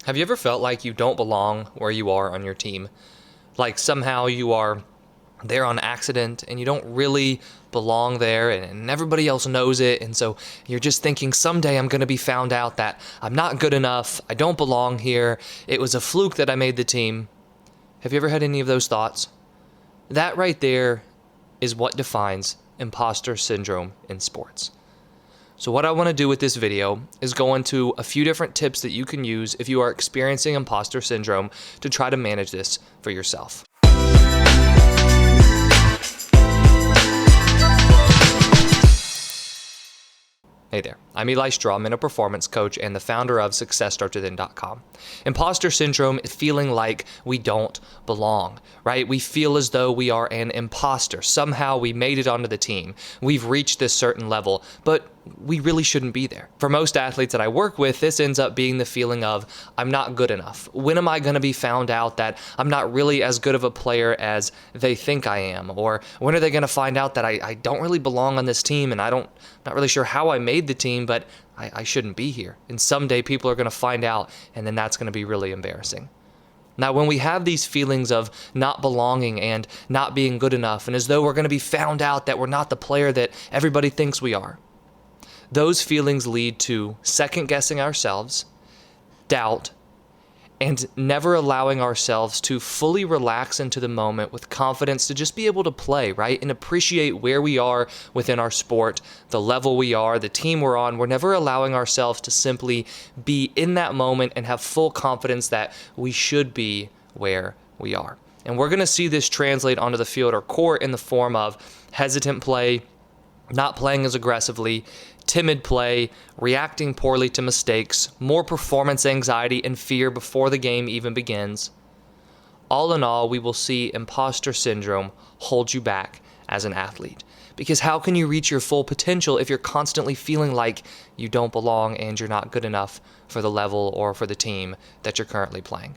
Have you ever felt like you don't belong where you are on your team? Like somehow you are there on accident and you don't really belong there and everybody else knows it, and so you're just thinking someday I'm going to be found out that I'm not good enough, I don't belong here, it was a fluke that I made the team. Have you ever had any of those thoughts? That right there is what defines imposter syndrome in sports. So what I want to do with this video is go into a few different tips that you can use if you are experiencing imposter syndrome to try to manage this for yourself. Hey there, I'm Eli Strum, a performance coach and the founder of SuccessStartsWithin.com. Imposter syndrome is feeling like we don't belong, right? We feel as though we are an imposter. Somehow we made it onto the team. We've reached this certain level, but we really shouldn't be there. For most athletes that I work with, this ends up being the feeling of, I'm not good enough. When am I going to be found out that I'm not really as good of a player as they think I am? Or when are they going to find out that I don't really belong on this team and not really sure how I made the team, but I shouldn't be here. And someday people are going to find out, and then that's going to be really embarrassing. Now, when we have these feelings of not belonging and not being good enough, and as though we're going to be found out that we're not the player that everybody thinks we are, those feelings lead to second-guessing ourselves, doubt, and never allowing ourselves to fully relax into the moment with confidence to just be able to play, right? And appreciate where we are within our sport, the level we are, the team we're on. We're never allowing ourselves to simply be in that moment and have full confidence that we should be where we are. And we're going to see this translate onto the field or court in the form of hesitant play, not playing as aggressively, timid play, reacting poorly to mistakes, more performance anxiety and fear before the game even begins. All in all, we will see imposter syndrome hold you back as an athlete. Because how can you reach your full potential if you're constantly feeling like you don't belong and you're not good enough for the level or for the team that you're currently playing?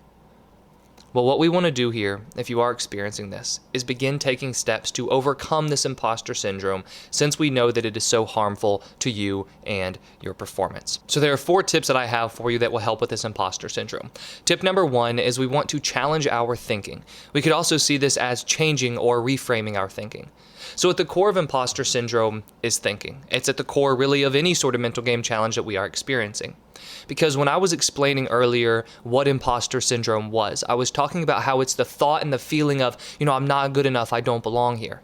Well, what we want to do here, if you are experiencing this, is begin taking steps to overcome this imposter syndrome, since we know that it is so harmful to you and your performance. So there are 4 tips that I have for you that will help with this imposter syndrome. Tip number 1 is we want to challenge our thinking. We could also see this as changing or reframing our thinking. So at the core of imposter syndrome is thinking. It's at the core really of any sort of mental game challenge that we are experiencing. Because when I was explaining earlier what imposter syndrome was, I was talking about how it's the thought and the feeling of, I'm not good enough, I don't belong here.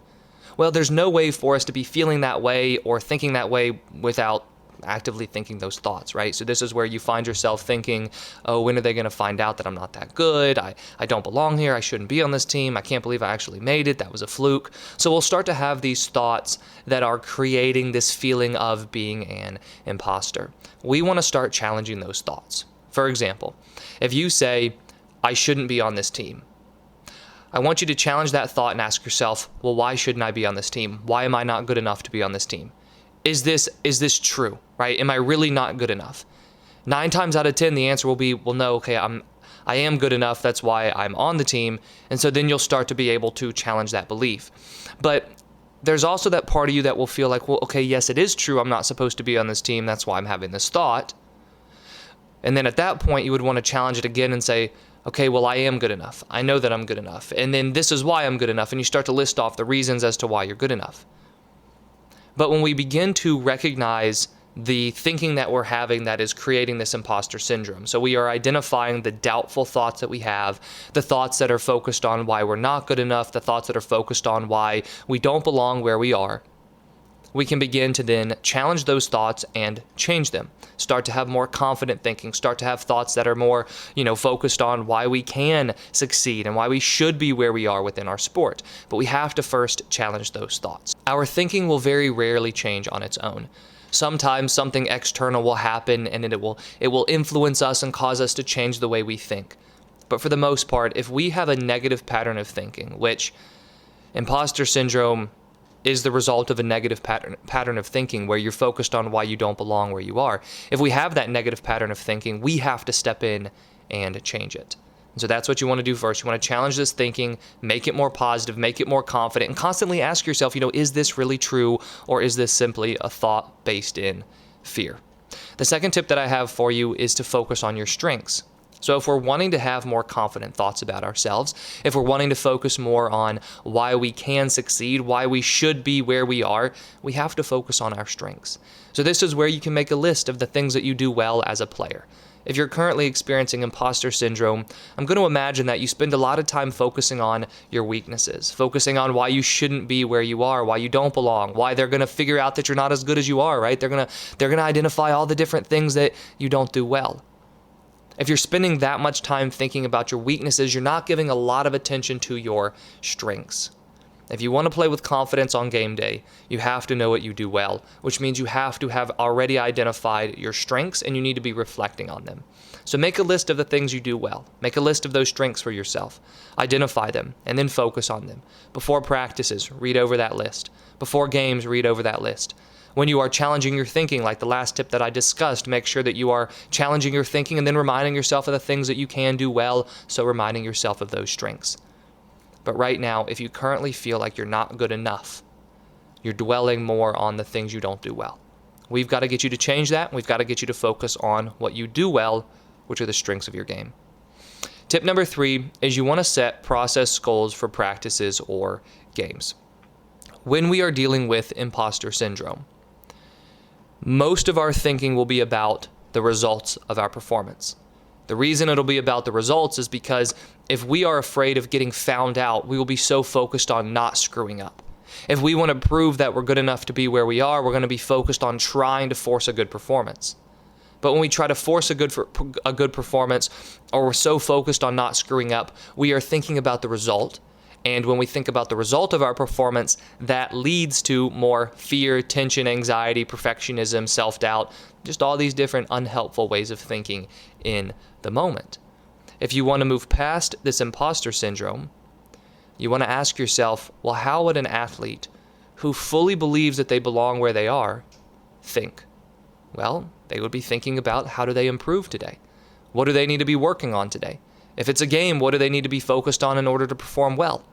Well, there's no way for us to be feeling that way or thinking that way without actively thinking those thoughts, right? So this is where you find yourself thinking, oh, when are they going to find out that I'm not that good? I don't belong here. I shouldn't be on this team. I can't believe I actually made it. That was a fluke. So we'll start to have these thoughts that are creating this feeling of being an imposter. We want to start challenging those thoughts. For example, if you say, I shouldn't be on this team, I want you to challenge that thought and ask yourself, well, why shouldn't I be on this team? Why am I not good enough to be on this team? Is this true, right? Am I really not good enough? 9 times out of 10, the answer will be, well, no, okay, I am good enough. That's why I'm on the team. And so then you'll start to be able to challenge that belief. But there's also that part of you that will feel like, well, okay, yes, it is true. I'm not supposed to be on this team. That's why I'm having this thought. And then at that point, you would want to challenge it again and say, okay, well, I am good enough. I know that I'm good enough. And then this is why I'm good enough. And you start to list off the reasons as to why you're good enough. But when we begin to recognize the thinking that we're having that is creating this imposter syndrome, so we are identifying the doubtful thoughts that we have, the thoughts that are focused on why we're not good enough, the thoughts that are focused on why we don't belong where we are, we can begin to then challenge those thoughts and change them. Start to have more confident thinking, start to have thoughts that are more, focused on why we can succeed and why we should be where we are within our sport. But we have to first challenge those thoughts. Our thinking will very rarely change on its own. Sometimes something external will happen and it will influence us and cause us to change the way we think. But for the most part, if we have a negative pattern of thinking, which imposter syndrome is the result of a negative pattern of thinking where you're focused on why you don't belong where you are. If we have that negative pattern of thinking, we have to step in and change it. And so that's what you want to do first. You want to challenge this thinking, make it more positive, make it more confident, and constantly ask yourself, is this really true, or is this simply a thought based in fear? The second tip that I have for you is to focus on your strengths. So if we're wanting to have more confident thoughts about ourselves, if we're wanting to focus more on why we can succeed, why we should be where we are, we have to focus on our strengths. So this is where you can make a list of the things that you do well as a player. If you're currently experiencing imposter syndrome, I'm going to imagine that you spend a lot of time focusing on your weaknesses, focusing on why you shouldn't be where you are, why you don't belong, why they're going to figure out that you're not as good as you are, right? They're going to identify all the different things that you don't do well. If you're spending that much time thinking about your weaknesses, you're not giving a lot of attention to your strengths. If you want to play with confidence on game day, you have to know what you do well, which means you have to have already identified your strengths and you need to be reflecting on them. So make a list of the things you do well. Make a list of those strengths for yourself. Identify them and then focus on them. Before practices, read over that list. Before games, read over that list. When you are challenging your thinking, like the last tip that I discussed, make sure that you are challenging your thinking and then reminding yourself of the things that you can do well, so reminding yourself of those strengths. But right now, if you currently feel like you're not good enough, you're dwelling more on the things you don't do well. We've got to get you to change that. We've got to get you to focus on what you do well, which are the strengths of your game. Tip number 3 is you want to set process goals for practices or games. When we are dealing with imposter syndrome, most of our thinking will be about the results of our performance. The reason it'll be about the results is because if we are afraid of getting found out, we will be so focused on not screwing up. If we want to prove that we're good enough to be where we are, we're going to be focused on trying to force a good performance. But when we try to force a good performance, or we're so focused on not screwing up, we are thinking about the result. And when we think about the result of our performance, that leads to more fear, tension, anxiety, perfectionism, self-doubt, just all these different unhelpful ways of thinking in the moment. If you want to move past this imposter syndrome, you want to ask yourself, well, how would an athlete who fully believes that they belong where they are think? Well, they would be thinking about, how do they improve today? What do they need to be working on today? If it's a game, what do they need to be focused on in order to perform well?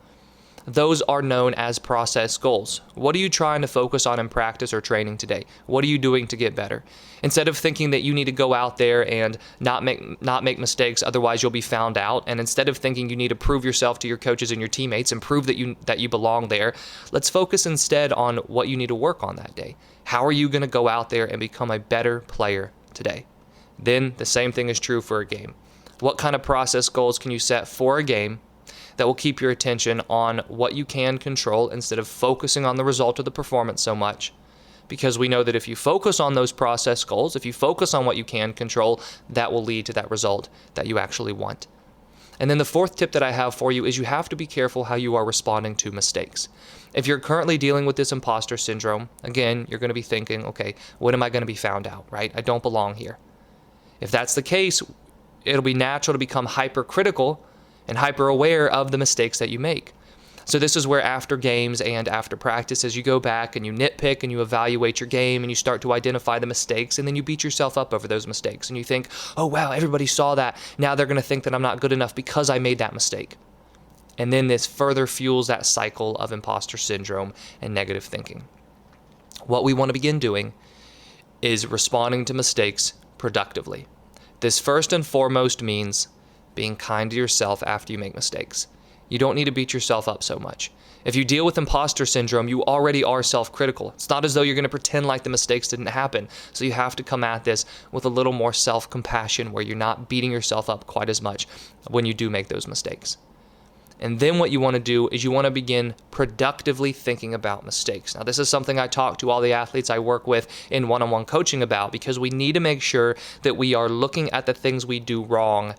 Those are known as process goals. What are you trying to focus on in practice or training today? What are you doing to get better? Instead of thinking that you need to go out there and not make mistakes, otherwise you'll be found out, and instead of thinking you need to prove yourself to your coaches and your teammates and prove that you belong there, let's focus instead on what you need to work on that day. How are you going to go out there and become a better player today? Then the same thing is true for a game. What kind of process goals can you set for a game that will keep your attention on what you can control instead of focusing on the result of the performance so much? Because we know that if you focus on those process goals, if you focus on what you can control, that will lead to that result that you actually want. And then the 4th tip that I have for you is you have to be careful how you are responding to mistakes. If you're currently dealing with this imposter syndrome, again, you're going to be thinking, okay, when am I going to be found out, right? I don't belong here. If that's the case, it'll be natural to become hypercritical and hyper aware of the mistakes that you make. So this is where after games and after practices, you go back and you nitpick and you evaluate your game and you start to identify the mistakes, and then you beat yourself up over those mistakes and you think, oh wow, everybody saw that. Now they're going to think that I'm not good enough because I made that mistake. And then this further fuels that cycle of imposter syndrome and negative thinking. What we want to begin doing is responding to mistakes productively. This first and foremost means being kind to yourself after you make mistakes. You don't need to beat yourself up so much. If you deal with imposter syndrome, you already are self-critical. It's not as though you're going to pretend like the mistakes didn't happen. So you have to come at this with a little more self-compassion, where you're not beating yourself up quite as much when you do make those mistakes. And then what you want to do is you want to begin productively thinking about mistakes. Now, this is something I talk to all the athletes I work with in one-on-one coaching about, because we need to make sure that we are looking at the things we do wrong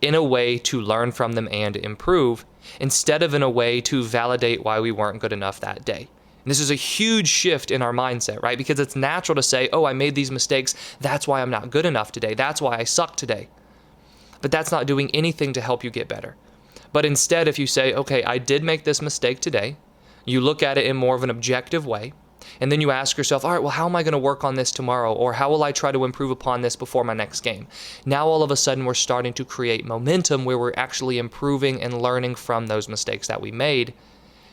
in a way to learn from them and improve, instead of in a way to validate why we weren't good enough that day. And this is a huge shift in our mindset, right? Because it's natural to say, oh, I made these mistakes. That's why I'm not good enough today. That's why I suck today. But that's not doing anything to help you get better. But instead, if you say, okay, I did make this mistake today, you look at it in more of an objective way, and then you ask yourself, all right, well, how am I going to work on this tomorrow? Or how will I try to improve upon this before my next game? Now, all of a sudden, we're starting to create momentum where we're actually improving and learning from those mistakes that we made,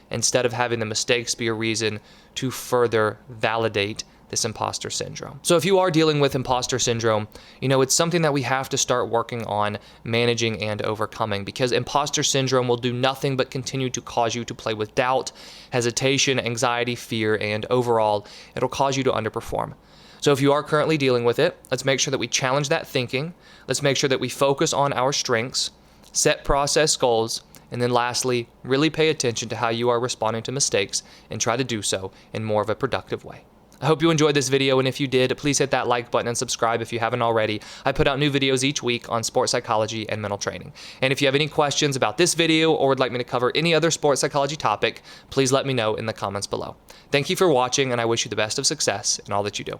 instead of having the mistakes be a reason to further validate this imposter syndrome. So if you are dealing with imposter syndrome, it's something that we have to start working on managing and overcoming, because imposter syndrome will do nothing but continue to cause you to play with doubt, hesitation, anxiety, fear, and overall, it'll cause you to underperform. So if you are currently dealing with it, let's make sure that we challenge that thinking. Let's make sure that we focus on our strengths, set process goals, and then lastly, really pay attention to how you are responding to mistakes and try to do so in more of a productive way. I hope you enjoyed this video, and if you did, please hit that like button and subscribe if you haven't already. I put out new videos each week on sports psychology and mental training. And if you have any questions about this video or would like me to cover any other sports psychology topic, please let me know in the comments below. Thank you for watching, and I wish you the best of success in all that you do.